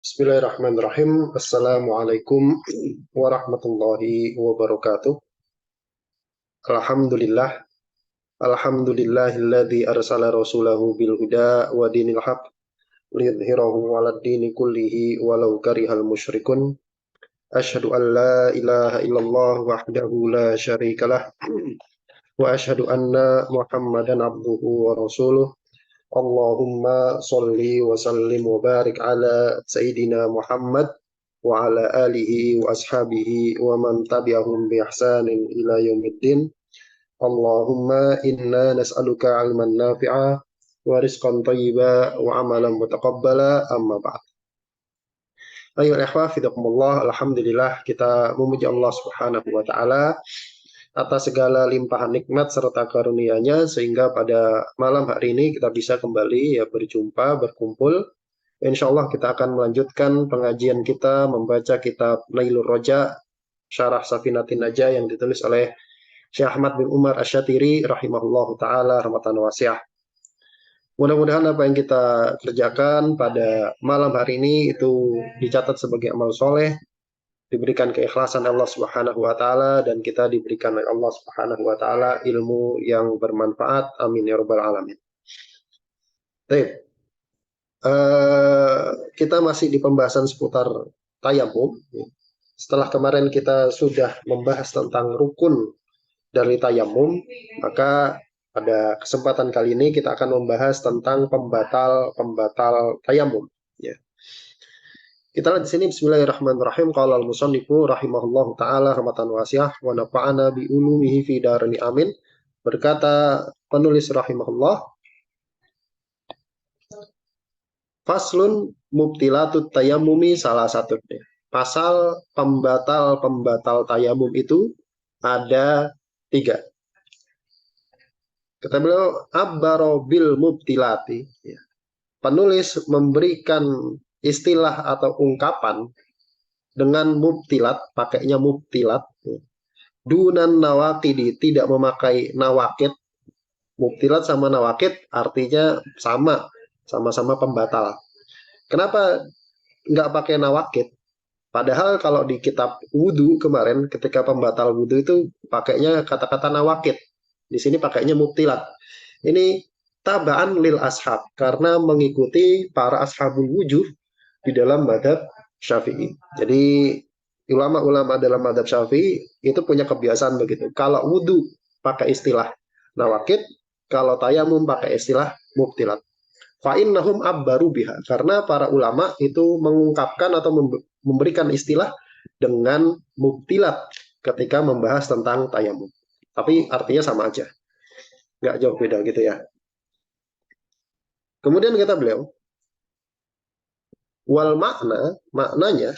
Bismillahirrahmanirrahim. Assalamualaikum warahmatullahi wabarakatuh. Alhamdulillah. Alhamdulillahilladzi arsala rasulahu bil huda wa dinil haq liyudhhirahu 'alad dini kullihi walau karihal musyrikun. Asyhadu an la ilaha illallah wahdahu la syarikalah wa asyhadu anna Muhammadan abduhu wa rasuluh. Allahumma sholli wa sallim wa barik ala Sayyidina Muhammad wa ala alihi wa ashabihi wa man tabi'ahum bi ihsanin ila yaumiddin. Allahumma inna nas'aluka ilman nafi'a wa rizqan thayyiba wa amalan mutaqabbala amma ba'd. Ayo ikhwah fidakumullah, alhamdulillah kita memuji Allah Subhanahu wa taala atas segala limpahan nikmat serta karunia-Nya sehingga pada malam hari ini kita bisa kembali berjumpa, berkumpul. Insya Allah kita akan melanjutkan pengajian kita membaca kitab Nailur Roja Syarah Safinatin Najah yang ditulis oleh Syekh Ahmad bin Umar Asy-Syatiri rahimahullahu taala rahmatan wasi'ah. Mudah-mudahan apa yang kita kerjakan pada malam hari ini itu dicatat sebagai amal soleh, diberikan keikhlasan Allah Subhanahu wa taala, dan kita diberikan oleh Allah Subhanahu wa taala ilmu yang bermanfaat. Amin ya rabbal alamin. Baik. Kita masih di pembahasan seputar tayamum. Setelah kemarin kita sudah membahas tentang rukun dari tayamum, maka pada kesempatan kali ini kita akan membahas tentang pembatal tayamum. Ya. Kita lihat di sini bismillahirrahmanirrahim. Qala al-musannifu rahimahullahu taala rahmatan wasi'ah wa nafa'ana bi ulumihi fi darini amin. Berkata penulis rahimahullah, faslun mubtilatut tayammumi salah satunya. Pasal pembatal tayamum itu ada 3. Kata beliau, abbaro bil mubtilati. Ya. Penulis memberikan istilah atau ungkapan dengan mubtilat, pakainya mubtilat. Dunan nawakidi, tidak memakai nawakid. Mubtilat sama nawakid artinya sama-sama pembatal. Kenapa nggak pakai nawakid? Padahal kalau di kitab wudhu kemarin, ketika pembatal wudhu itu pakainya kata-kata nawakid. Di sini pakainya mubtilat. Ini tabaan lil ashab, karena mengikuti para ashabul wujuh di dalam madhab Syafi'i. Jadi ulama-ulama dalam madhab Syafi'i itu punya kebiasaan begitu. Kalau wudhu pakai istilah nawakid, kalau tayamum pakai istilah mubtilat. Fa'innahum abbaru biha, karena para ulama itu mengungkapkan atau memberikan istilah dengan mubtilat ketika membahas tentang tayamum. Tapi artinya sama aja, nggak jauh beda gitu ya. Kemudian kata beliau, wal maknanya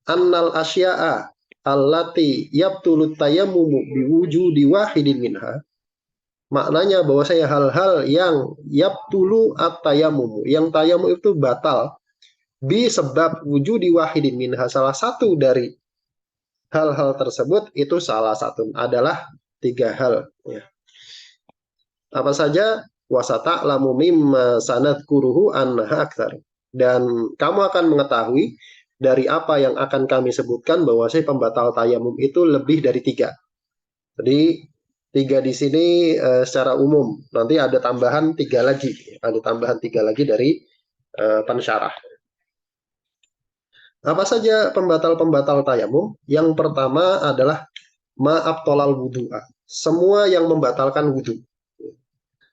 annal asya'a allati yabtulut tayammumu biwujudi wahidin minha. Maknanya bahwa saya hal-hal yang yabtulu at-tayammumu, yang tayamum itu batal bi sebab wujudi wahidin minha, salah satu dari hal-hal tersebut itu salah satu adalah 3 hal ya. Apa saja? Wasata'lamu mimma sanadkuruhu annaha aktsar. Dan kamu akan mengetahui dari apa yang akan kami sebutkan bahwa pembatal tayamum itu lebih dari 3. Jadi 3 di sini secara umum. Nanti ada tambahan 3 lagi. Ada tambahan 3 lagi dari pensyarah. Apa saja pembatal tayamum? Yang pertama adalah ma'abtolal wudu'a. Semua yang membatalkan wudu.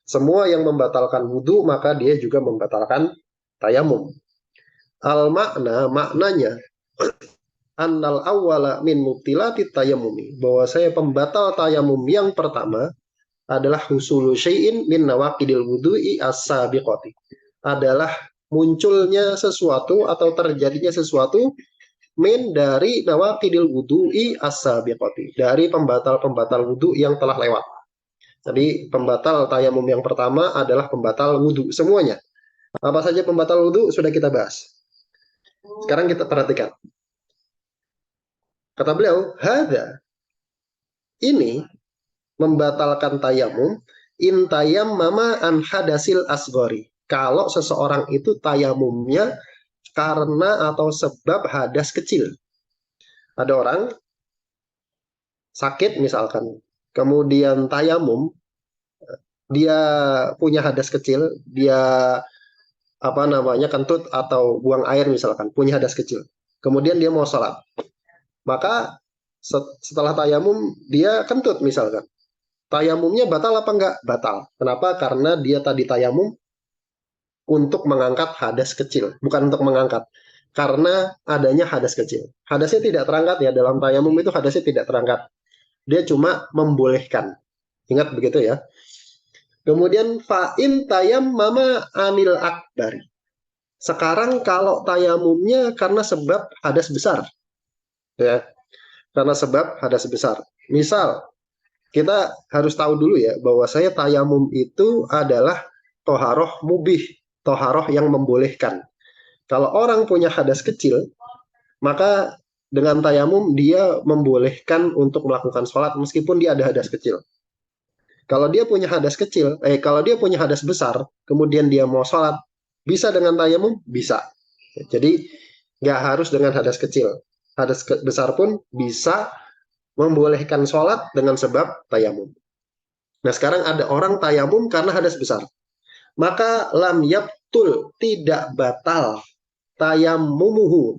Semua yang membatalkan wudu, maka dia juga membatalkan tayamum. Maknanya annal awwala min mubtilati tayamumi, bahwa pembatal tayamum yang pertama adalah husulu syai'in min nawaqidil wudu'i as-sabiqati, adalah munculnya sesuatu atau terjadinya sesuatu min dari nawaqidil wudu'i as-sabiqati, dari pembatal wudu yang telah lewat. Jadi pembatal tayamum yang pertama adalah pembatal wudu semuanya. Apa saja pembatal wudu sudah kita bahas. Sekarang kita perhatikan. Kata beliau, hadza, ini membatalkan tayamum in tayammama an hadasil asgori. Kalau seseorang itu tayamumnya karena atau sebab hadas kecil. Ada orang sakit misalkan, kemudian tayamum, dia punya hadas kecil, dia kentut atau buang air misalkan, punya hadas kecil. Kemudian dia mau sholat, maka setelah tayamum dia kentut misalkan. Tayamumnya batal apa enggak? Batal. Kenapa? Karena dia tadi tayamum untuk mengangkat hadas kecil, bukan untuk mengangkat. Karena adanya hadas kecil. Hadasnya tidak terangkat ya, dalam tayamum itu hadasnya tidak terangkat. Dia cuma membolehkan. Ingat begitu ya. Kemudian fa'in tayam mama anil akbari. Sekarang kalau tayamumnya karena sebab hadas besar. Ya, karena sebab hadas besar. Misal, kita harus tahu dulu ya, bahwa saya tayamum itu adalah toharoh mubih, toharoh yang membolehkan. Kalau orang punya hadas kecil, maka dengan tayamum dia membolehkan untuk melakukan sholat meskipun dia ada hadas kecil. Kalau dia punya hadas kecil, kalau dia punya hadas besar, kemudian dia mau sholat, bisa dengan tayamum? Bisa. Jadi nggak harus dengan hadas kecil. Hadas besar pun bisa membolehkan sholat dengan sebab tayamum. Nah sekarang ada orang tayamum karena hadas besar. Maka lam yabtul, tidak batal tayamumuhu,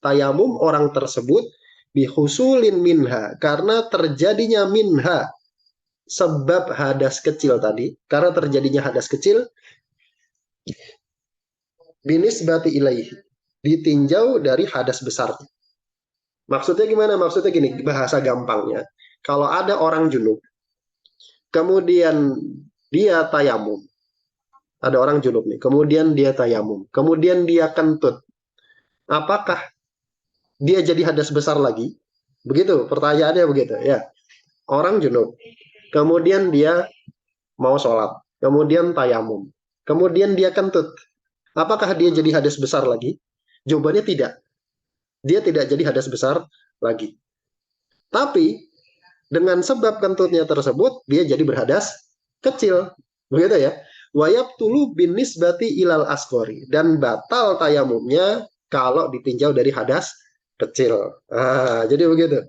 tayamum orang tersebut bihusulin minha, karena terjadinya minha, sebab hadas kecil tadi, karena terjadinya hadas kecil, binisbati ilaihi, ditinjau dari hadas besar. Maksudnya gimana? Maksudnya gini, bahasa gampangnya. Kalau ada orang junub, kemudian dia tayamum, ada orang junub nih, kemudian dia tayamum, kemudian dia kentut, apakah dia jadi hadas besar lagi? Begitu, pertanyaannya begitu ya. Orang junub, kemudian dia mau sholat, kemudian tayamum, kemudian dia kentut, apakah dia jadi hadas besar lagi? Jawabannya tidak. Dia tidak jadi hadas besar lagi. Tapi dengan sebab kentutnya tersebut, dia jadi berhadas kecil. Begitu ya. Wayab tulu bin nisbati ilal asgori. Dan batal tayamumnya kalau ditinjau dari hadas kecil. Jadi begitu.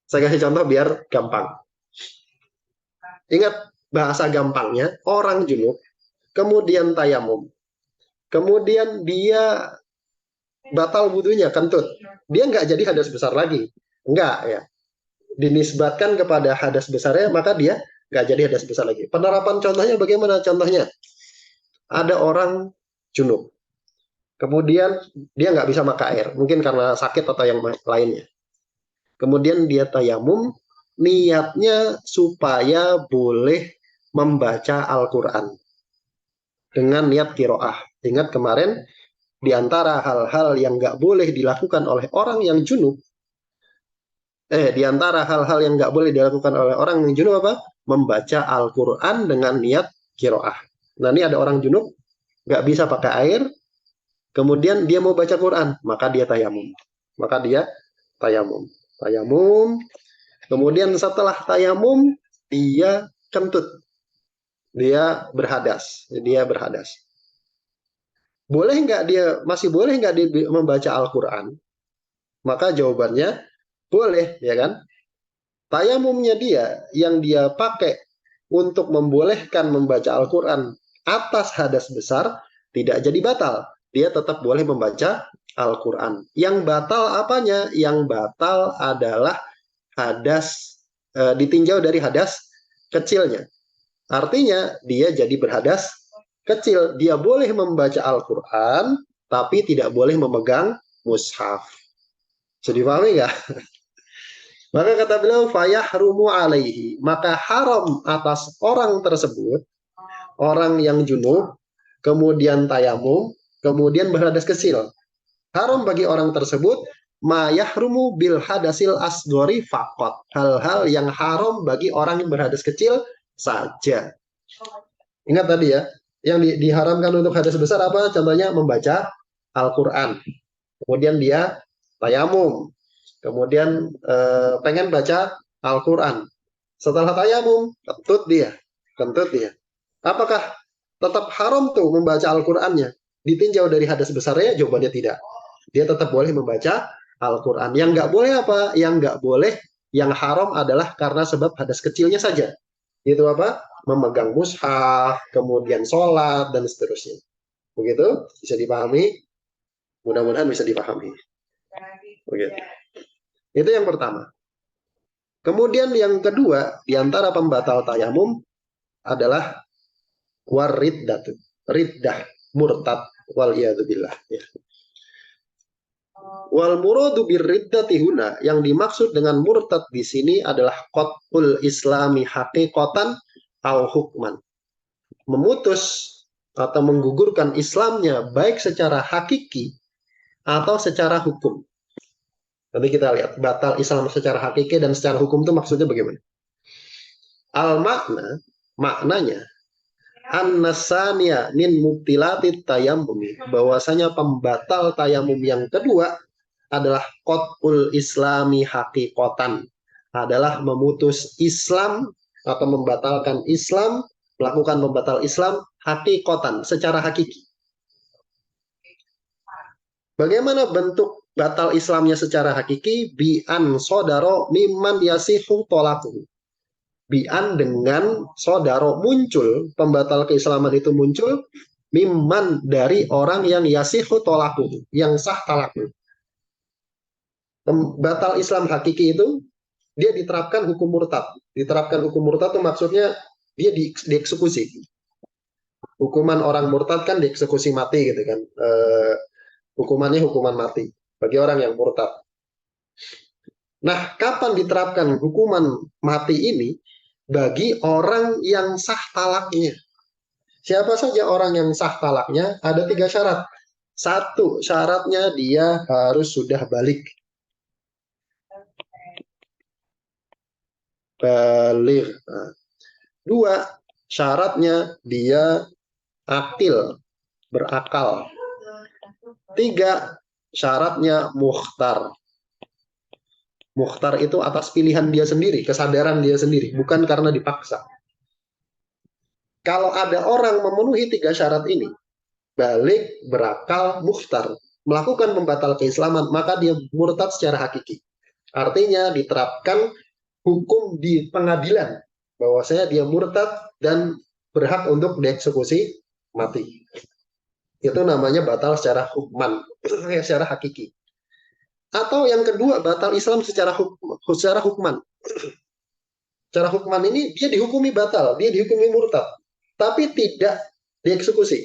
Saya kasih contoh biar gampang. Ingat bahasa gampangnya, orang junub, kemudian tayamum. Kemudian dia batal wudhunya, kentut. Dia nggak jadi hadas besar lagi. Enggak ya. Dinisbatkan kepada hadas besarnya, maka dia nggak jadi hadas besar lagi. Penerapan contohnya bagaimana? Contohnya, ada orang junub, kemudian dia nggak bisa maka air, mungkin karena sakit atau yang lainnya. Kemudian dia tayamum, niatnya supaya boleh membaca Al-Quran dengan niat kiroah. Ingat kemarin, di antara hal-hal yang nggak boleh dilakukan oleh orang yang junub, di antara hal-hal yang nggak boleh dilakukan oleh orang yang junub apa? Membaca Al-Quran dengan niat kiroah. Nah ini ada orang junub, nggak bisa pakai air, kemudian dia mau baca Quran, maka dia tayamum. Tayamum. Kemudian setelah tayamum, dia kentut. Dia berhadas. Masih boleh nggak dia membaca Al-Quran? Maka jawabannya, boleh, ya kan? Tayamumnya dia yang dia pakai untuk membolehkan membaca Al-Quran atas hadas besar tidak jadi batal. Dia tetap boleh membaca Al-Quran. Yang batal apanya? Yang batal adalah hadas, ditinjau dari hadas kecilnya. Artinya dia jadi berhadas kecil. Dia boleh membaca Al-Quran, tapi tidak boleh memegang mushaf. Jadi dipahami nggak? Maka kata beliau, fayahrumu alaihi, maka haram atas orang tersebut, orang yang junub, kemudian tayamum, kemudian berhadas kecil. Haram bagi orang tersebut, ma yahrumu bil hadasil asgori fakot. Hal-hal yang haram bagi orang yang berhadas kecil saja. Ingat tadi ya, yang diharamkan untuk hadas besar apa? Contohnya membaca Al-Quran. Kemudian dia tayamum. Kemudian pengen baca Al-Quran. Setelah tayamum, kentut dia. Apakah tetap haram tuh membaca Al-Qurannya? ditinjau dari hadas besarnya? Jawabannya tidak. Dia tetap boleh membaca Al-Quran. Yang nggak boleh apa? Yang nggak boleh, yang haram adalah karena sebab hadas kecilnya saja. Itu apa? Memegang mushaf, kemudian sholat, dan seterusnya. Begitu? Bisa dipahami? Mudah-mudahan bisa dipahami. Begitu. Itu yang pertama. Kemudian yang kedua, di antara pembatal tayamum adalah wariddah, riddah, murtad, wal billah. Ya. Wal muradu birriddati huna, yang dimaksud dengan murtad di sini adalah qatul islami haqiqatan au hukman. Memutus atau menggugurkan Islamnya baik secara hakiki atau secara hukum. Nanti kita lihat batal Islam secara hakiki dan secara hukum itu maksudnya bagaimana. Al makna, maknanya an-nasaniya min mubtilati tayammumi, bahwasanya pembatal tayamum yang kedua adalah qatul islami haqiqatan, adalah memutus Islam atau membatalkan Islam, melakukan pembatal Islam haqiqatan, secara hakiki. Bagaimana bentuk batal Islamnya secara hakiki? Bi'an sodaro mimman yasihu tolaku. Bi'an dengan sodaro muncul, pembatal keislaman itu muncul, mimman dari orang yang yasihu tolaku, yang sah talaknya. Batal Islam hakiki itu dia diterapkan hukum murtad. Diterapkan hukum murtad itu maksudnya dia dieksekusi. Hukuman orang murtad kan dieksekusi mati gitu kan. Hukumannya hukuman mati bagi orang yang murtad. Nah, kapan diterapkan hukuman mati ini? Bagi orang yang sah talaknya. Siapa saja orang yang sah talaknya? Ada 3 syarat. 1, syaratnya dia harus sudah balik. Balik. 2, syaratnya dia akil, berakal. 3, syaratnya mukhtar. Mukhtar itu atas pilihan dia sendiri, kesadaran dia sendiri, bukan karena dipaksa. Kalau ada orang memenuhi 3 syarat ini, balik, berakal, mukhtar, melakukan pembatal keislaman, maka dia murtad secara hakiki. Artinya diterapkan hukum di pengadilan, bahwasanya dia murtad dan berhak untuk dieksekusi mati. Itu namanya batal secara hukman, secara hakiki. Atau yang kedua, batal Islam secara hukman. Secara hukman ini dia dihukumi batal, dia dihukumi murtad, tapi tidak dieksekusi.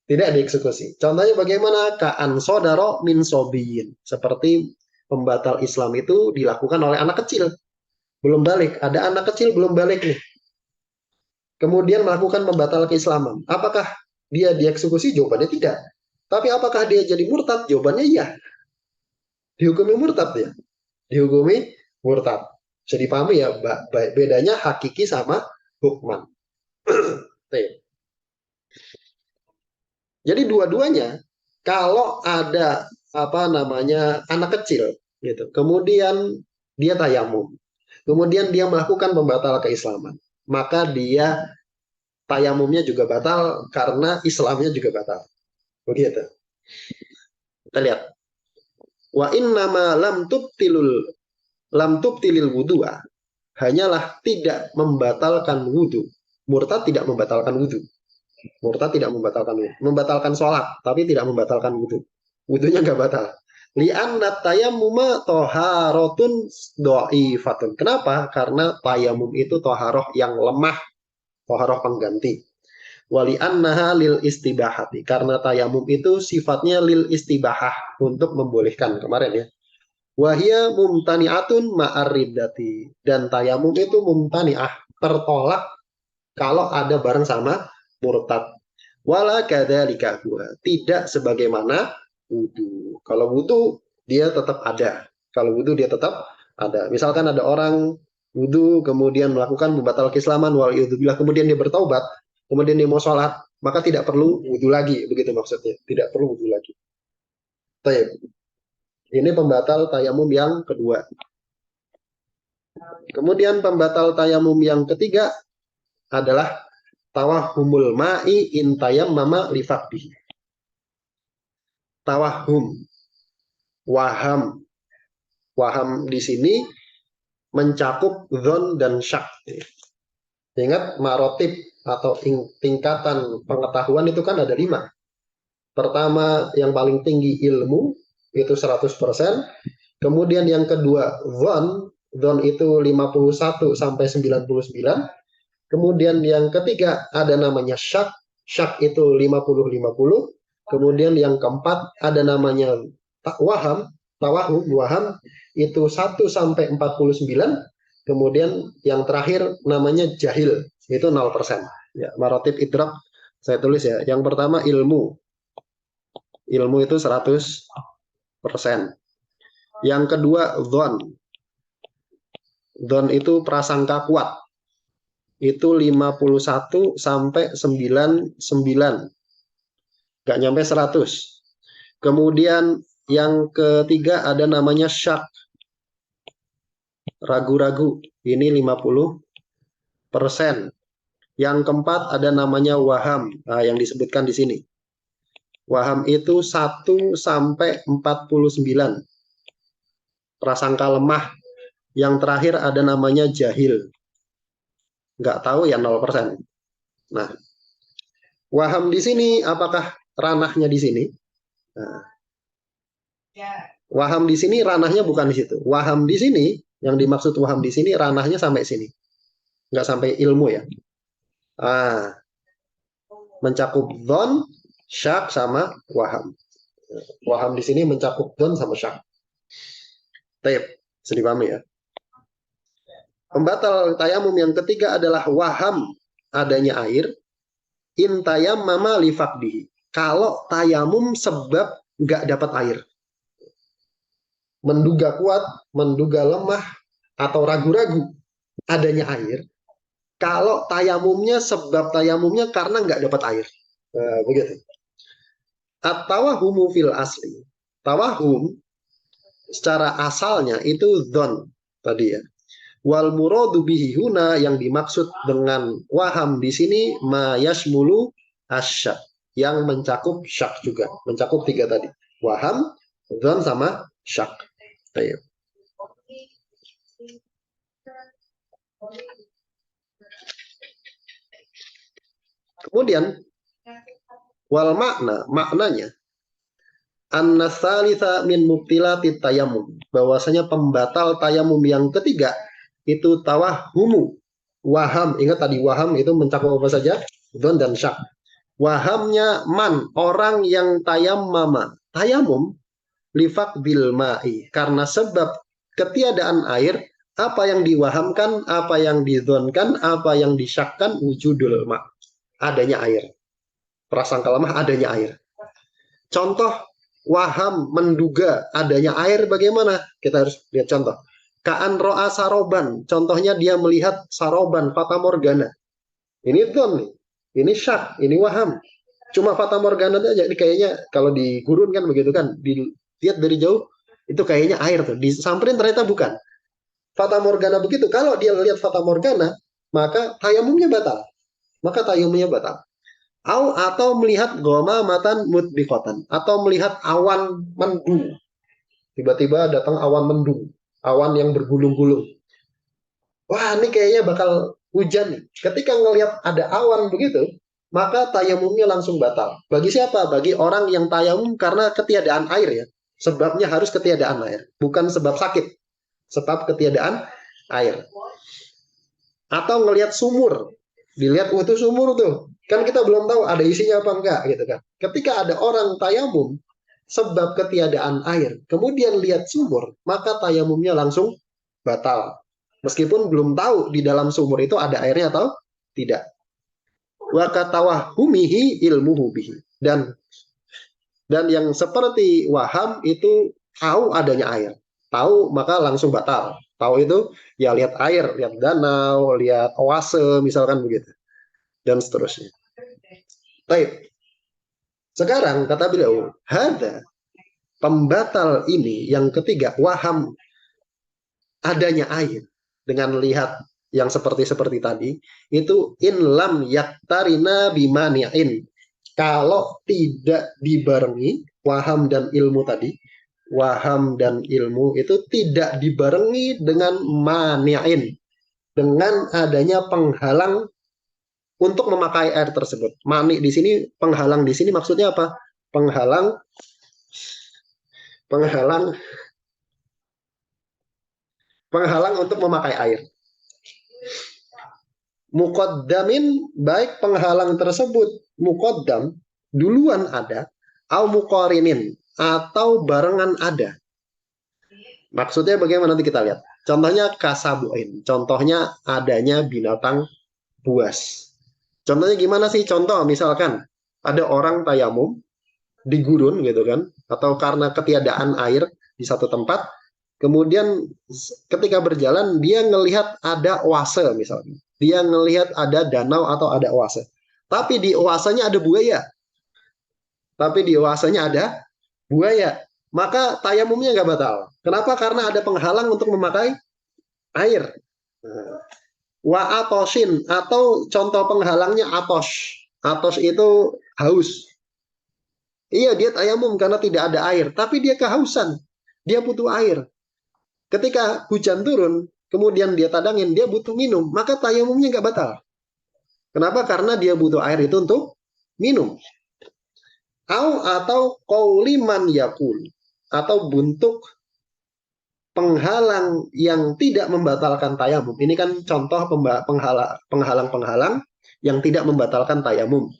Tidak dieksekusi. Contohnya bagaimana? Ka'an sodaro min sobiyin. Seperti pembatal Islam itu dilakukan oleh anak kecil. Belum balik. Ada anak kecil belum balik nih. Kemudian melakukan pembatal keislaman. Apakah dia dieksekusi? Jawabannya tidak. Tapi apakah dia jadi murtad? Jawabannya iya. Dihukumi murtad ya. Dihukumi murtad. Bisa dipahami ya, bedanya hakiki sama hukman. Jadi dua-duanya, kalau ada anak kecil gitu, kemudian dia tayamum, kemudian dia melakukan pembatal keislaman, maka dia tayamumnya juga batal karena Islamnya juga batal. Begitu. Kita lihat. Wa innama lam tubtilil wudu'a, hanyalah tidak membatalkan wudu. Murtad tidak membatalkan wudu. Murtad tidak membatalkan wudu. Membatalkan sholat, tapi tidak membatalkan wudu. Wudunya nggak batal. Li'anna tayammuma toharotun do'ifatun. Kenapa? Karena tayamum itu toharoh yang lemah. Toharoh pengganti. Wali'annaha lil istibahati. Karena tayamum itu sifatnya lil istibahah. Untuk membolehkan. Kemarin ya. Wahia mumtani'atun ma'arriddati. Dan tayamum itu mumtani'ah. Tertolak kalau ada bareng sama murtad. Wala kadzalika huwa. Tidak sebagaimana wudu. Kalau wudu dia tetap ada. Kalau wudu dia tetap ada. Misalkan ada orang wudu kemudian melakukan pembatal keislaman waliyadzubillah, kemudian dia bertaubat, kemudian dia mau sholat, maka tidak perlu wudu lagi, begitu maksudnya. Tidak perlu wudu lagi. Baik. Ini pembatal tayamum yang kedua. Kemudian pembatal tayamum yang ketiga adalah tawahumul ma'i intayam mama lifakbihi. Tawahum, waham. Waham di sini mencakup dzon dan syak. Ingat marotib atau tingkatan pengetahuan itu kan ada 5. Pertama yang paling tinggi ilmu itu 100%. Kemudian yang kedua dzon itu 51 sampai 99. Kemudian yang ketiga ada namanya syak, syak itu 50-50. Kemudian yang keempat ada namanya waham, waham itu 1 sampai 49. Kemudian yang terakhir namanya jahil, itu 0%. Ya, marotib idrak saya tulis ya. Yang pertama ilmu. Ilmu itu 100%. Yang kedua dzon. Dzon itu prasangka kuat. Itu 51 sampai 99. Gak nyampe 100. Kemudian yang ketiga ada namanya syak. Ragu-ragu. Ini 50%. Yang keempat ada namanya waham. Nah, yang disebutkan di sini. Waham itu 1 sampai 49. Prasangka lemah. Yang terakhir ada namanya jahil. Nggak tahu ya 0%. Nah, waham di sini apakah ranahnya di sini? Nah, waham di sini ranahnya bukan di situ. Waham di sini, yang dimaksud waham di sini ranahnya sampai sini. Nggak sampai ilmu ya. Ah, mencakup dzon, syak sama waham. Waham di sini mencakup dzon sama syak. Taib, bisa dipahami ya. Pembatal tayamum yang ketiga adalah waham adanya air. Intayam mama lifakdihi. Kalau tayamum sebab nggak dapat air. Menduga kuat, menduga lemah, atau ragu-ragu adanya air. Kalau tayamumnya sebab tayamumnya karena nggak dapat air. Nah, begitu. At-tawahumu fil asli. Tawahum secara asalnya itu dzon tadi ya. Wal muradu bihi huna, yang dimaksud dengan waham di sini ma yasmulu asyak, yang mencakup syak juga, mencakup 3 tadi. Waham, dzon sama syak. Ayo. Kemudian wal maknanya an-nasalitsa min mubtilati tayamum, bahwasanya pembatal tayamum yang ketiga itu tawahumu. Waham, ingat tadi waham itu mencakup apa saja? Dzon dan syak. Wahamnya man, orang yang tayamum lifak bil ma'i, karena sebab ketiadaan air. Apa yang diwahamkan, apa yang didzonkan, apa yang disyakkan, wujudul ma', adanya air. Prasangka lemah adanya air. Contoh waham menduga adanya air bagaimana? Kita harus lihat contoh. Ka'an ro'a saroban, contohnya dia melihat saroban, fata morgana. Ini dzon nih, ini syak, ini waham. Cuma fata morgana aja, ini kayaknya kalau di gurun kan begitu kan, dilihat dari jauh itu kayaknya air tuh, disamperin ternyata bukan. Fata morgana begitu, kalau dia lihat fata morgana, maka tayamumnya batal. Atau melihat goma matan mutbikotan, atau melihat awan mendung. Tiba-tiba datang awan mendung, awan yang bergulung-gulung. Wah, ini kayaknya bakal hujan nih. Ketika ngelihat ada awan begitu, maka tayamumnya langsung batal. Bagi siapa? Bagi orang yang tayamum karena ketiadaan air ya. Sebabnya harus ketiadaan air, bukan sebab sakit. Sebab ketiadaan air. Atau ngelihat sumur. Dilihat, itu sumur tuh. Kan kita belum tahu ada isinya apa enggak gitu kan. Ketika ada orang tayamum sebab ketiadaan air, kemudian lihat sumur, maka tayamumnya langsung batal. Meskipun belum tahu di dalam sumur itu ada airnya atau tidak. Wa katawahumihi ilmuhu bihi. Dan yang seperti waham itu tahu adanya air. Tahu maka langsung batal. Tahu itu ya lihat air, lihat danau, lihat oase misalkan begitu. Dan seterusnya. Baik. Sekarang kata beliau, hada pembatal ini yang ketiga, waham adanya air dengan lihat yang seperti tadi, itu in lam yaktarina bimani'in. Kalau tidak dibarengi waham dan ilmu tadi, waham dan ilmu itu tidak dibarengi dengan mani'in, dengan adanya penghalang untuk memakai air tersebut. Mani di sini, penghalang di sini maksudnya apa? Penghalang penghalang penghalang untuk memakai air. Muqaddamin, baik penghalang tersebut muqaddam duluan ada, au muqarinin, atau barengan ada. Maksudnya bagaimana, nanti kita lihat. Contohnya kasabuin, contohnya adanya binatang buas. Contohnya gimana sih? Contoh misalkan ada orang tayamum di gurun gitu kan, atau karena ketiadaan air di satu tempat, kemudian ketika berjalan dia ngelihat ada oase misalnya, dia ngelihat ada danau atau ada oase, tapi di oasenya ada buaya, maka tayamumnya nggak batal. Kenapa? Karena ada penghalang untuk memakai air. Wa atosin, atau contoh penghalangnya atos. Atos itu haus. Iya, dia tayamum karena tidak ada air, tapi dia kehausan, dia butuh air. Ketika hujan turun, kemudian dia tadangin, dia butuh minum, maka tayamumnya nggak batal. Kenapa? Karena dia butuh air itu untuk minum. Atau kauliman yakul, atau bentuk penghalang yang tidak membatalkan tayamum. Ini kan contoh penghalang-penghalang yang tidak membatalkan tayamum.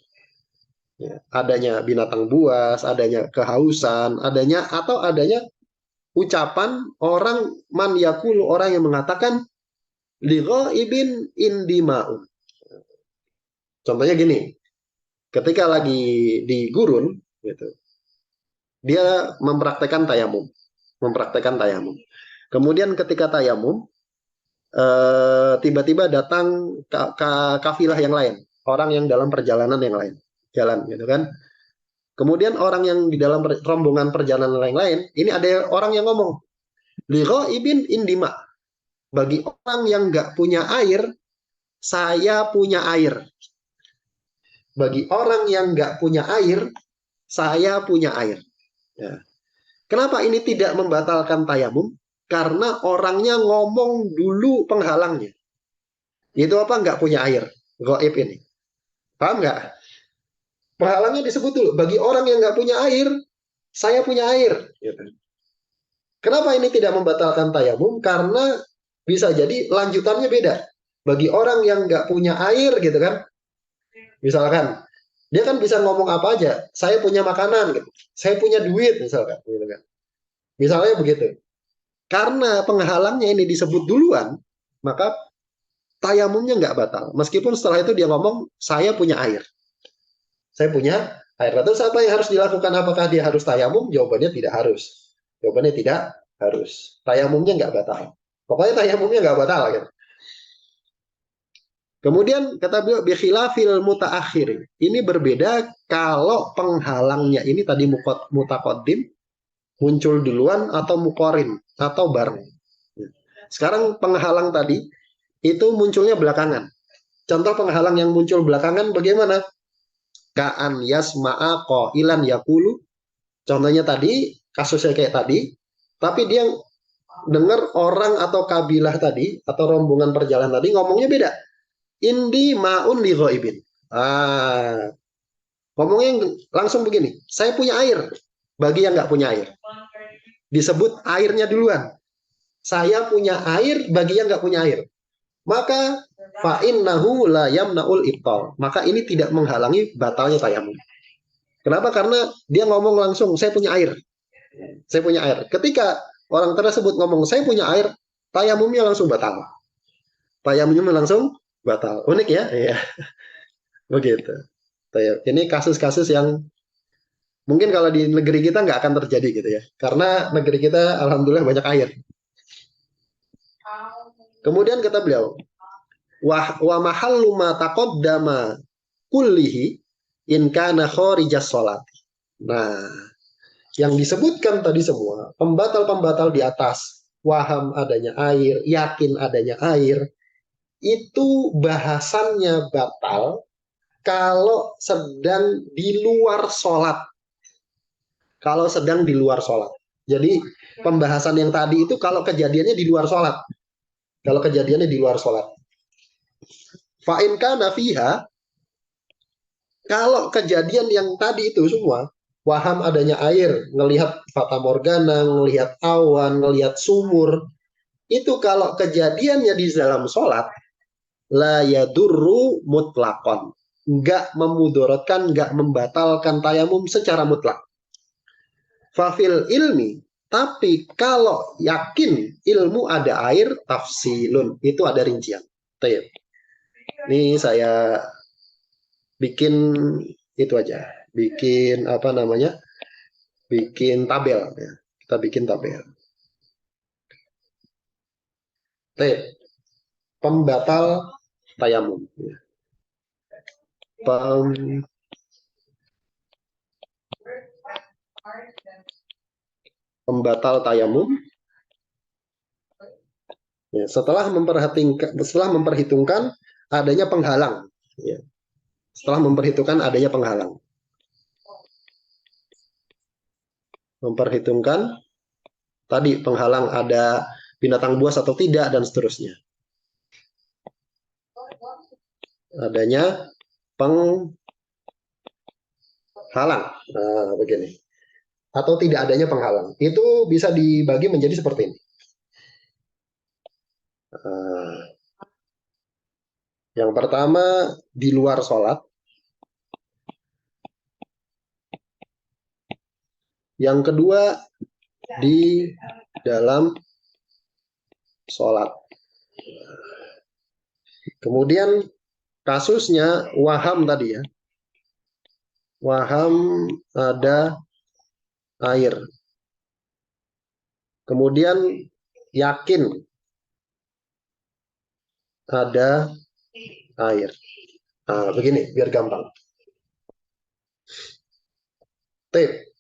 Ya, adanya binatang buas, adanya kehausan, adanya ucapan orang man yakulu, orang yang mengatakan li ghaibin indima'un. Contohnya gini, ketika lagi di gurun gitu, dia mempraktekkan tayamum. Kemudian ketika tayamum, tiba-tiba datang kafilah yang lain, orang yang dalam perjalanan yang lain, jalan gitu kan. Kemudian orang yang di dalam rombongan perjalanan lain, ini ada orang yang ngomong, li ghaibin indima. Bagi orang yang nggak punya air, saya punya air. Bagi orang yang nggak punya air, saya punya air. Ya. Kenapa ini tidak membatalkan tayamum? Karena orangnya ngomong dulu penghalangnya. Itu apa? Nggak punya air. Ghaib ini. Paham nggak? Penghalangnya disebut dulu. Bagi orang yang nggak punya air, saya punya air. Kenapa ini tidak membatalkan tayamum? Karena bisa jadi lanjutannya beda. Bagi orang yang nggak punya air gitu kan, misalkan dia kan bisa ngomong apa aja. Saya punya makanan, gitu. Saya punya duit, misalkan, gitu kan. Misalnya begitu. Karena penghalangnya ini disebut duluan, maka tayamumnya nggak batal. Meskipun setelah itu dia ngomong, saya punya air. Saya punya air. Terus apa yang harus dilakukan? Apakah dia harus tayamum? Jawabannya tidak harus. Jawabannya tidak harus. Tayamumnya nggak batal. Pokoknya tayamumnya nggak batal. Gitu. Kemudian kata beliau bikhilafil mutaakhir. Ini berbeda kalau penghalangnya ini tadi mutaqaddim, muncul duluan, atau muqarin, atau bareng. Sekarang penghalang tadi itu munculnya belakangan. Contoh penghalang yang muncul belakangan bagaimana? Ka'an yasma'a qailan yaqulu. Contohnya tadi, kasusnya kayak tadi, tapi dia dengar orang atau kabilah tadi, atau rombongan perjalanan tadi ngomongnya beda. Indi ma'un li ghaibin. Ngomongnya langsung begini, saya punya air bagi yang nggak punya air. Disebut airnya duluan. Saya punya air bagi yang nggak punya air. Maka fa'innahu la yamna'ul ibtal. Maka ini tidak menghalangi batalnya tayamum. Kenapa? Karena dia ngomong langsung, saya punya air. Saya punya air. Ketika orang tersebut ngomong, saya punya air, tayamumnya langsung batal. Tayamumnya langsung batal. Unik ya? Iya. Begitu. Ini kasus-kasus yang mungkin kalau di negeri kita nggak akan terjadi gitu ya. Karena negeri kita alhamdulillah banyak air. Kemudian kata beliau, wa mahallu ma taqaddama kullihi in kana kharijas shalat. Nah, yang disebutkan tadi semua, pembatal-pembatal di atas, waham adanya air, yakin adanya air, itu bahasannya batal kalau sedang di luar sholat. Kalau sedang di luar sholat. Jadi pembahasan yang tadi itu kalau kejadiannya di luar sholat. Kalau kejadiannya di luar sholat. Fa'in kana fiha, kalau kejadian yang tadi itu semua, waham adanya air, ngelihat fata morgana, ngelihat awan, ngelihat sumur, itu kalau kejadiannya di dalam sholat, la yadurru mutlakon, nggak memudorotkan, nggak membatalkan tayamum secara mutlak. Fafil ilmi, tapi kalau yakin ilmu ada air, tafsilun, itu ada rincian. Ini saya bikin itu aja, bikin apa namanya, bikin tabel ya. Kita bikin tabel. Pembatal tayamum. Pembatal tayamum. Ya, setelah memperhitungkan adanya penghalang. Ya. Setelah memperhitungkan adanya penghalang. Memperhitungkan tadi penghalang ada binatang buas atau tidak dan seterusnya. Adanya penghalang. Nah, begini. Atau tidak adanya penghalang. Itu bisa dibagi menjadi seperti ini. Yang pertama di luar sholat. Yang kedua di dalam sholat. Kemudian kasusnya waham tadi ya. Waham ada air. Kemudian yakin ada air. Nah, begini biar gampang.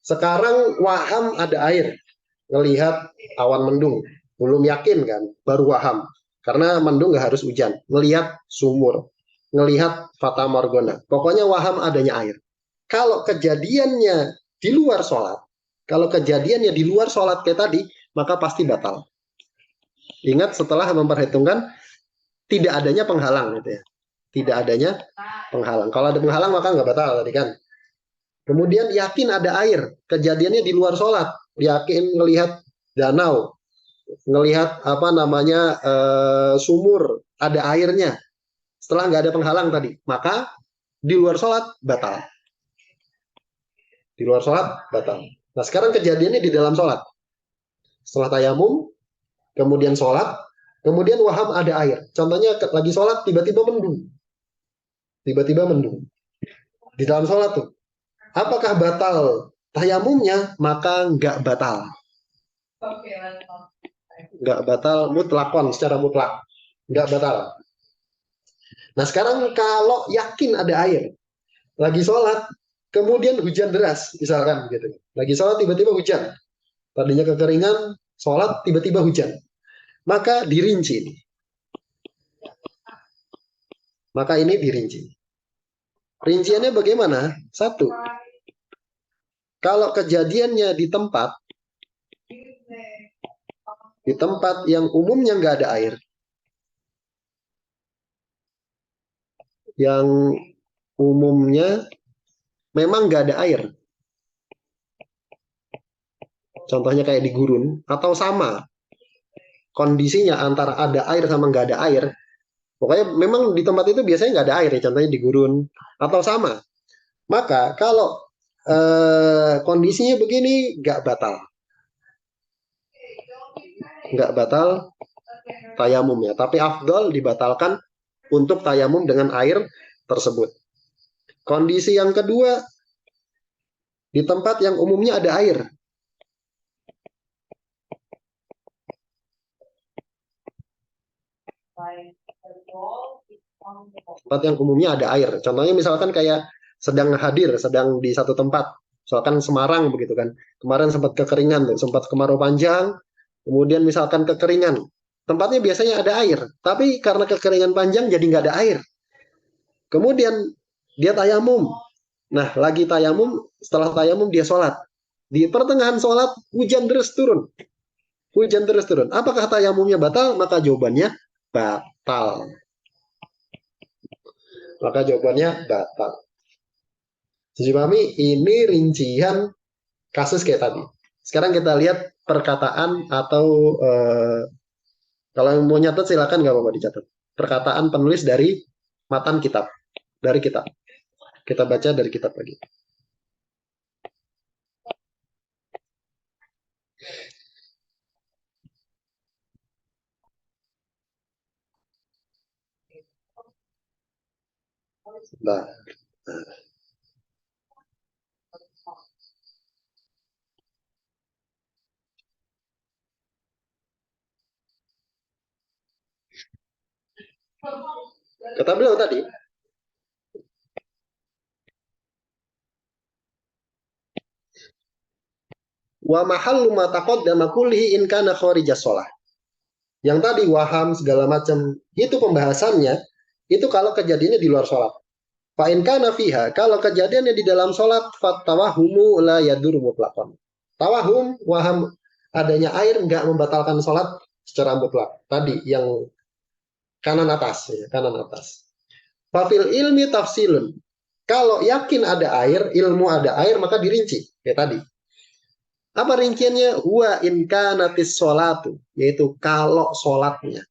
Sekarang waham ada air. Ngelihat awan mendung. Belum yakin kan, baru waham. Karena mendung nggak harus hujan. Ngelihat sumur. Ngelihat fata morgana. Pokoknya waham adanya air. Kalau kejadiannya di luar sholat, kalau kejadiannya di luar sholat kayak tadi, maka pasti batal. Ingat setelah memperhitungkan tidak adanya penghalang gitu ya. Tidak adanya penghalang. Kalau ada penghalang maka nggak batal tadi kan. Kemudian yakin ada air, kejadiannya di luar sholat, yakin ngelihat danau, ngelihat apa namanya sumur, ada airnya. Setelah nggak ada penghalang tadi, maka di luar sholat batal. Di luar sholat batal. Nah sekarang kejadiannya di dalam sholat. Setelah tayamum, kemudian sholat, kemudian waham ada air. Contohnya lagi sholat tiba-tiba mendung. Tiba-tiba mendung. Di dalam sholat tuh. Apakah batal tayamumnya? Maka nggak batal. Nggak batal mutlakon secara mutlak. Nggak batal. Nah sekarang kalau yakin ada air, lagi sholat, kemudian hujan deras, misalkan gitu. Lagi sholat tiba-tiba hujan. Tadinya kekeringan, sholat tiba-tiba hujan. Maka dirinci. Maka ini dirinci. Rinciannya bagaimana? Satu. Kalau kejadiannya di tempat yang umumnya nggak ada air, yang umumnya memang nggak ada air, contohnya kayak di gurun, atau sama kondisinya antara ada air sama nggak ada air, pokoknya memang di tempat itu biasanya nggak ada air ya, contohnya di gurun, atau sama, maka kalau kondisinya begini nggak batal. Nggak batal tayamumnya, tapi afdol dibatalkan untuk tayamum dengan air tersebut. Kondisi yang kedua, di tempat yang umumnya ada air. Tempat yang umumnya ada air. Contohnya misalkan kayak sedang hadir, sedang di satu tempat. Misalkan Semarang begitu kan. Kemarin sempat kekeringan, sempat kemarau panjang, kemudian misalkan kekeringan. tempatnya biasanya ada air, tapi karena kekeringan panjang jadi nggak ada air. Kemudian dia tayamum. Nah, lagi tayamum, setelah tayamum dia sholat. Di pertengahan sholat, hujan terus turun. Hujan terus turun. Apakah tayamumnya batal? Maka jawabannya batal. Maka jawabannya batal. Jadi pahami, ini rincian kasus kayak tadi. Sekarang kita lihat perkataan atau kalau mau nyatet silakan, nggak apa-apa dicatat. Perkataan penulis dari matan kitab, dari kitab. Kita baca dari kitab lagi. Nah, kata beliau tadi, wa mahallu ma taqaddama kullihi in kana kharijas shalah. Yang tadi waham segala macam itu pembahasannya itu kalau kejadiannya di luar sholat. Fa in kana fiha, kalau kejadiannya di dalam sholat, fatawahumu la yadur mutlaqan. Tawahum, waham adanya air nggak membatalkan sholat secara mutlak. Tadi yang kanan atas, ya, kanan atas. Fafil ilmi tafsilun. Kalau yakin ada air, ilmu ada air, maka dirinci. Kayak tadi. Apa rinciannya? Huwa in kanatis sholatu. Yaitu kalau sholatnya.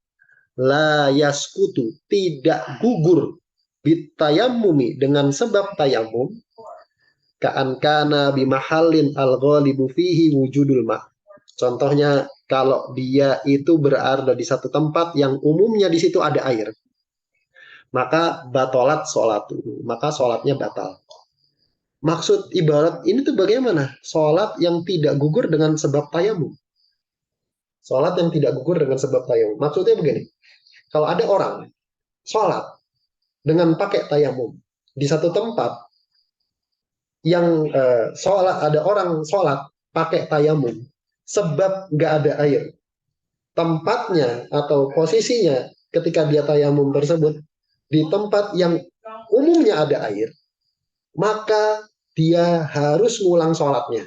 La yaskutu. Tidak gugur. Bitayamumi. Dengan sebab tayamum. Ka'an kana bimahallin al-ghalibu fihi wujudul ma'. Contohnya, kalau dia itu berada di satu tempat yang umumnya di situ ada air. Maka batolat sholat. Maka sholatnya batal. Maksud ibarat ini tuh bagaimana? Sholat yang tidak gugur dengan sebab tayamum. Sholat yang tidak gugur dengan sebab tayamum. Maksudnya begini, kalau ada orang sholat dengan pakai tayamum di satu tempat yang sholat, ada orang sholat pakai tayamum sebab nggak ada air. Tempatnya atau posisinya ketika dia tayamum tersebut di tempat yang umumnya ada air, maka dia harus ngulang sholatnya.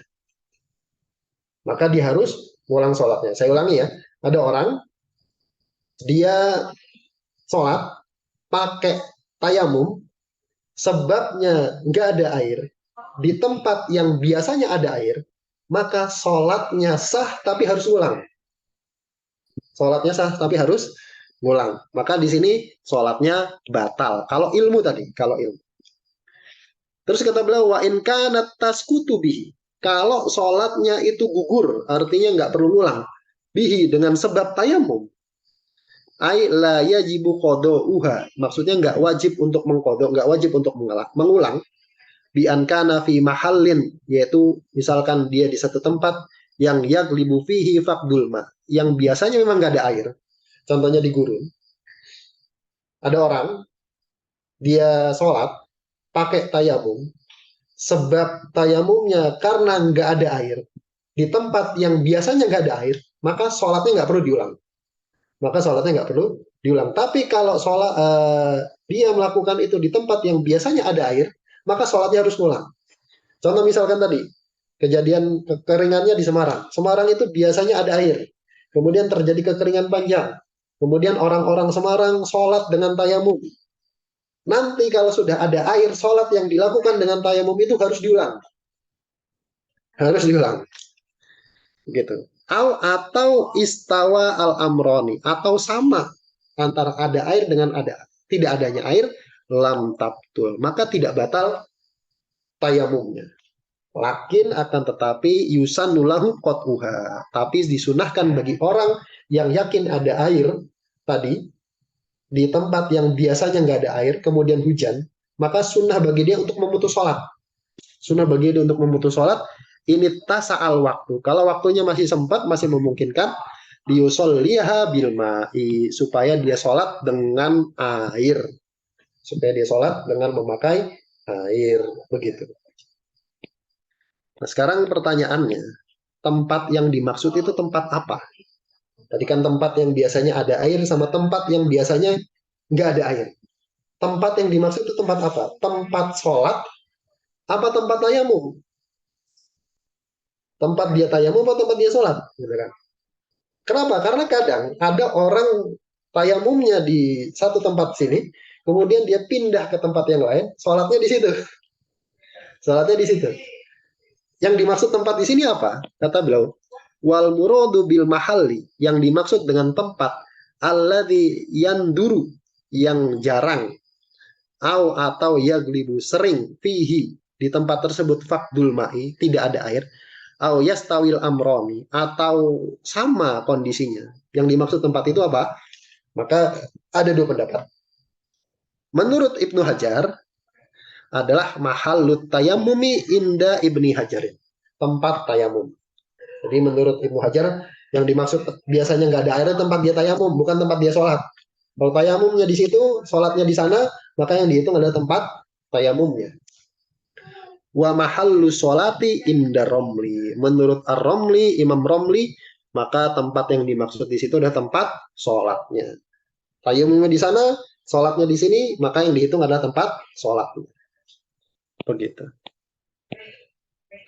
Maka dia harus ngulang sholatnya. Saya ulangi ya, ada orang dia sholat pakai tayamum, sebabnya nggak ada air, di tempat yang biasanya ada air, maka sholatnya sah tapi harus ngulang. Sholatnya sah tapi harus ngulang. Maka di sini sholatnya batal. Kalau ilmu tadi, kalau ilmu. Terus kata beliau, wa in kanat taskutu bihi. Kalau sholatnya itu gugur, artinya nggak perlu ngulang. Bihi dengan sebab tayamum. Ai la yajibu qada'uha. Maksudnya nggak wajib untuk mengqada, nggak wajib untuk mengulang. Bi an kana fi mahallin, yaitu misalkan dia di satu tempat yang yaglibu fihi faqdul ma, yang biasanya memang nggak ada air. Contohnya di gurun. Ada orang dia sholat pakai tayamum, sebab tayamumnya karena nggak ada air di tempat yang biasanya nggak ada air, maka sholatnya nggak perlu diulang. Maka sholatnya nggak perlu diulang. Tapi kalau sholat dia melakukan itu di tempat yang biasanya ada air, maka sholatnya harus ngulang. Contoh misalkan tadi kejadian kekeringannya di Semarang. Semarang itu biasanya ada air, kemudian terjadi kekeringan panjang. Kemudian orang-orang Semarang sholat dengan tayamum. Nanti kalau sudah ada air, sholat yang dilakukan dengan tayamum itu harus diulang. Harus diulang. Gitu. Atau istawa al-amroni. Atau sama antara ada air dengan tidak adanya air, lam tabtul. Maka tidak batal tayamumnya. Lakin akan tetapi yusanulahu qot'uha. Tapi disunahkan bagi orang yang yakin ada air tadi, di tempat yang biasanya nggak ada air, kemudian hujan, maka sunnah bagi dia untuk memutus sholat. Sunnah bagi dia untuk memutus sholat, ini tasa'al waktu. Kalau waktunya masih sempat, masih memungkinkan, liha bil ma'i, supaya dia sholat dengan air. Supaya dia sholat dengan memakai air. Begitu. Nah, sekarang pertanyaannya, tempat yang dimaksud itu tempat apa? Tadi kan tempat yang biasanya ada air sama tempat yang biasanya nggak ada air. Tempat yang dimaksud itu tempat apa? Tempat sholat apa tempat tayamum? Tempat dia tayamum atau tempat dia sholat? Gitu kan. Kenapa? Karena kadang ada orang tayamumnya di satu tempat sini, kemudian dia pindah ke tempat yang lain, sholatnya di situ. Sholatnya di situ. Yang dimaksud tempat di sini apa? Kata beliau, wal muradu bil mahalli, yang dimaksud dengan tempat alladzi yanduru, yang jarang, atau yaglibu, sering, fihi, di tempat tersebut fakdul ma'i, tidak ada air, au yastawil amroni, atau sama kondisinya. Yang dimaksud tempat itu apa? Maka ada dua pendapat. Menurut Ibnu Hajar adalah mahallut tayamumi inda Ibni Hajarin, tempat tayamum. Jadi menurut Ibnu Hajar yang dimaksud biasanya nggak ada airnya tempat dia tayamum, bukan tempat dia sholat. Kalau tayamumnya di situ, sholatnya di sana, maka yang dihitung adalah tempat tayamumnya. Wa mahallu sholati inda Romli. Menurut Ar-Romli, Imam Romli, maka tempat yang dimaksud di situ adalah tempat sholatnya. Tayamumnya di sana, sholatnya di sini, maka yang dihitung adalah tempat sholatnya. Begitu.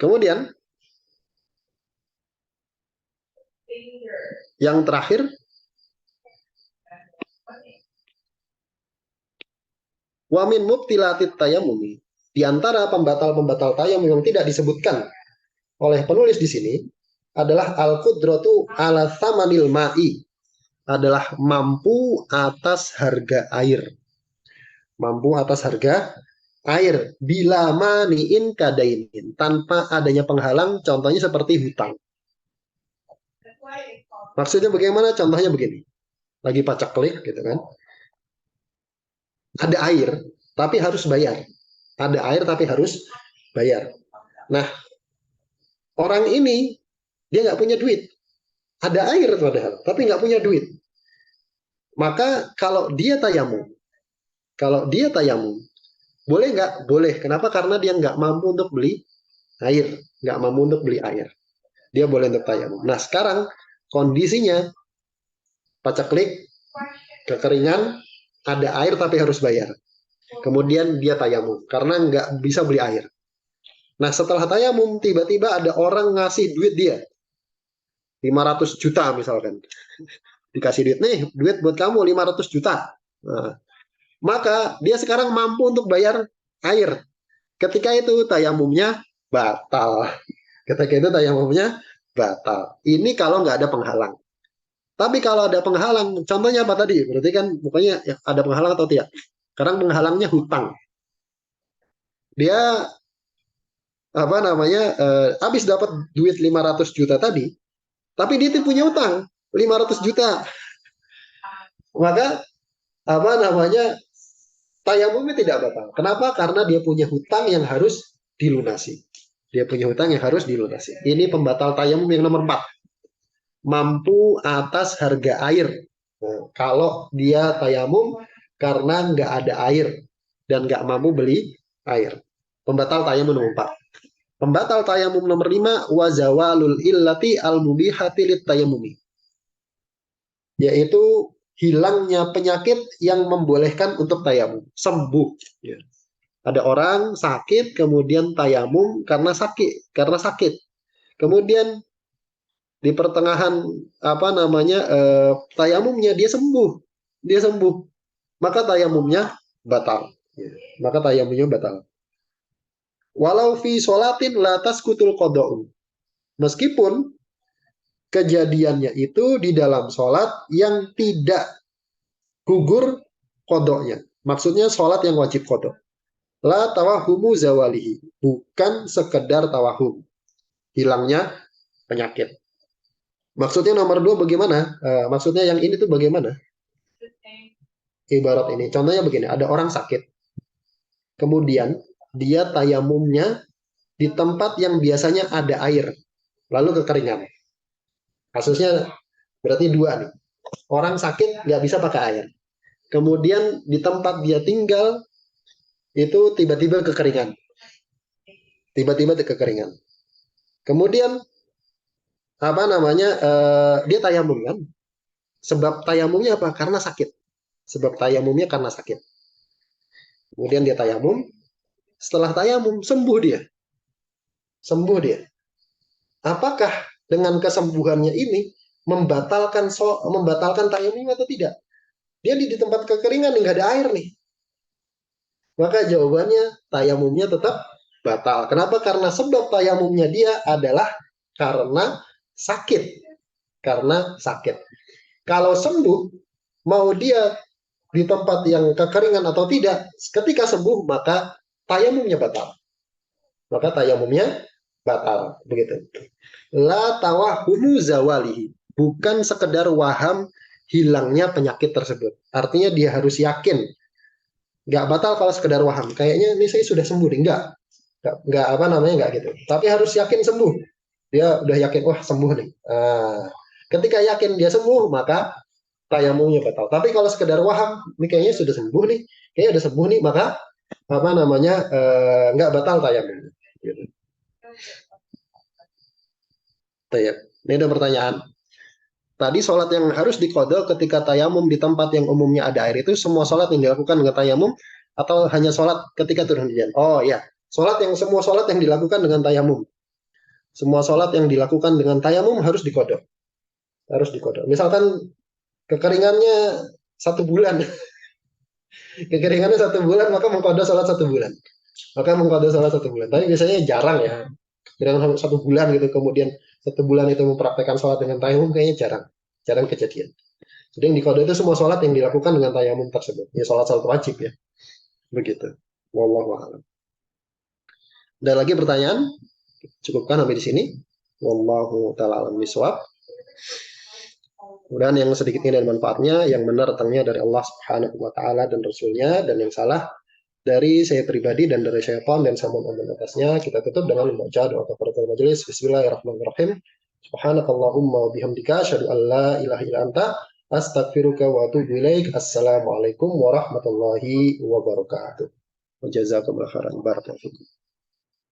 Kemudian yang terakhir, wa min mubtilatit tayamumi, di antara pembatal-pembatal tayamum yang tidak disebutkan oleh penulis di sini adalah al-qudratu ala thamanil ma'i, adalah mampu atas harga air. Mampu atas harga air bila maniin kadainin, tanpa adanya penghalang, contohnya seperti hutang. Maksudnya bagaimana? Contohnya begini. Lagi pacak klik gitu kan. Ada air tapi harus bayar. Ada air tapi harus bayar. Nah, orang ini dia nggak punya duit. Ada air padahal, tapi nggak punya duit. Maka kalau dia tayamum, boleh nggak? Boleh. Kenapa? Karena dia nggak mampu untuk beli air, nggak mampu untuk beli air. Dia boleh untuk tayamum. Nah sekarang kondisinya paceklik, kekeringan, ada air tapi harus bayar. Kemudian dia tayamum karena nggak bisa beli air. Nah setelah tayamum tiba-tiba ada orang ngasih duit dia 500 juta misalkan. Dikasih duit, nih duit buat kamu 500 juta. Nah, maka dia sekarang mampu untuk bayar air. Ketika itu tayamumnya batal. Ketika itu tayamumnya batal. Ini kalau nggak ada penghalang. Tapi kalau ada penghalang, contohnya apa tadi? Berarti kan pokoknya ya, ada penghalang atau tidak. Sekarang penghalangnya hutang. Dia apa namanya? Habis dapat duit 500 juta tadi, tapi dia itu punya hutang 500 juta. Maka apa namanya? Tayamumnya tidak batal. Kenapa? Karena dia punya hutang yang harus dilunasi. Dia punya hutang yang harus dilunasi. Ini pembatal tayamum yang nomor 4. Mampu atas harga air. Nah, kalau dia tayamum karena nggak ada air dan nggak mampu beli air. Pembatal tayamum nomor 4. Pembatal tayamum nomor 5, wazawalul illati al-mubihati lit tayamumi. Yaitu hilangnya penyakit yang membolehkan untuk tayamum, sembuh. Ya. Ada orang sakit kemudian tayamum karena sakit. Kemudian di pertengahan apa namanya tayamumnya dia sembuh, maka tayamumnya batal. Ya. Maka tayamumnya batal. Walau fi sholatin la tasqutul qada'u. Meskipun kejadiannya itu di dalam sholat yang tidak gugur kodoknya. Maksudnya sholat yang wajib kodok. La tawahumu zawalihi. Bukan sekedar tawahum. Hilangnya penyakit. Maksudnya nomor 2 bagaimana? Maksudnya yang ini tuh bagaimana? Ibarat ini. Contohnya begini. Ada orang sakit. Kemudian dia tayamumnya di tempat yang biasanya ada air. Lalu kekeringan. Kasusnya berarti 2 nih. Orang sakit nggak bisa pakai air. Kemudian di tempat dia tinggal itu tiba-tiba kekeringan. Tiba-tiba kekeringan. Kemudian apa namanya? Dia tayamum kan? Sebab tayamumnya apa? Karena sakit. Sebab tayamumnya karena sakit. Kemudian dia tayamum. Setelah tayamum, sembuh dia. Sembuh dia. Apakah dengan kesembuhannya ini membatalkan tayamum atau tidak? Dia di tempat kekeringan, nggak ada air nih. Maka jawabannya tayamumnya tetap batal. Kenapa? Karena sebab tayamumnya dia adalah karena sakit. Karena sakit. Kalau sembuh, mau dia di tempat yang kekeringan atau tidak, ketika sembuh maka tayamumnya batal. Maka tayamumnya batal. Begitu. La tawahumu zawalihi. Bukan sekedar waham hilangnya penyakit tersebut. Artinya dia harus yakin. Nggak batal kalau sekedar waham. Kayaknya ini saya sudah sembuh. Nggak apa namanya, nggak gitu. Tapi harus yakin sembuh. Dia udah yakin, wah sembuh nih. Ketika yakin dia sembuh, maka tayamumnya batal. Tapi kalau sekedar waham, ini kayaknya sudah sembuh nih. Kayaknya udah sembuh nih, maka apa namanya, nggak batal tayamumnya. Gitu. Ini ada pertanyaan. Tadi sholat yang harus dikodok ketika tayamum di tempat yang umumnya ada air itu semua sholat yang dilakukan dengan tayamum atau hanya sholat ketika turun hujan? Oh ya, semua sholat yang dilakukan dengan tayamum. Semua sholat yang dilakukan dengan tayamum harus dikodok. Harus dikodok. Misalkan kekeringannya 1 bulan, kekeringannya 1 bulan, maka mengkodok sholat 1 bulan. Maka mengkodok sholat 1 bulan. Tapi biasanya jarang ya. Jarang 1 bulan gitu. Kemudian 1 bulan itu mempraktekkan sholat dengan tayamum kayaknya jarang. Jarang kejadian. Jadi yang dikodok itu semua sholat yang dilakukan dengan tayamum tersebut. Ya sholat-sholat wajib ya. Begitu. Wallahu a'lam. Ada lagi pertanyaan? Cukupkan sampai di sini. Wallahu ta'ala alam bisawab. Kemudian yang sedikit ini dan manfaatnya, yang benar datangnya dari Allah Subhanahu wa taala dan Rasulnya, dan yang salah dari saya pribadi dan dari syaitan dan sama atasnya. Kita tutup dengan membaca doa kafaratul majelis. Bismillahirrahmanirrahim. Subhanakallahumma wa bihamdika asyhadu an la ilaha illa anta astaghfiruka wa atubu ilaik. Assalamualaikum warahmatullahi wabarakatuh. Jazakumullah khairan. Barakallahu fikum.